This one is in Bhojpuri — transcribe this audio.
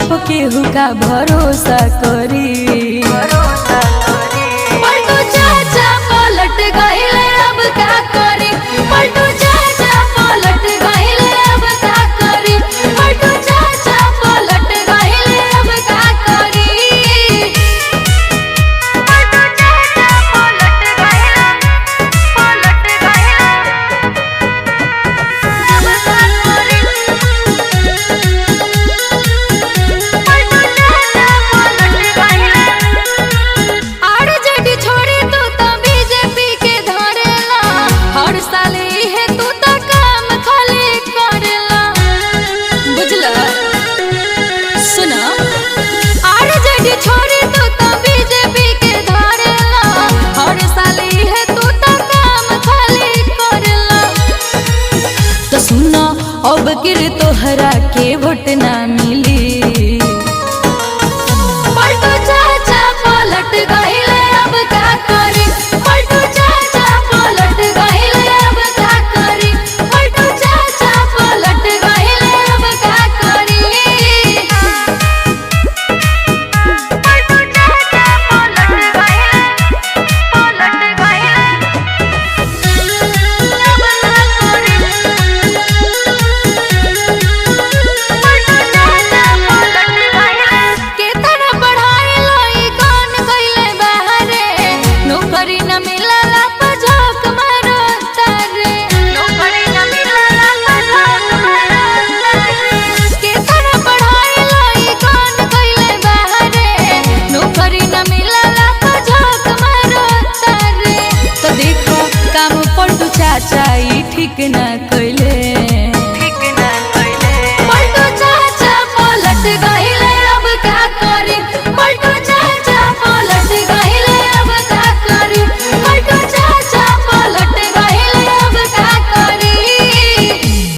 बाप केहू का भरोसा करी। पलटू चाचा पलट गइले अब का करी। पलटू चाचा पलट गइले अब का करी। पलटू चाचा पलट गइले अब का करी। पलटू चाचा पलट गइले अब का अब गिर तोहरा के वोट ना मिली।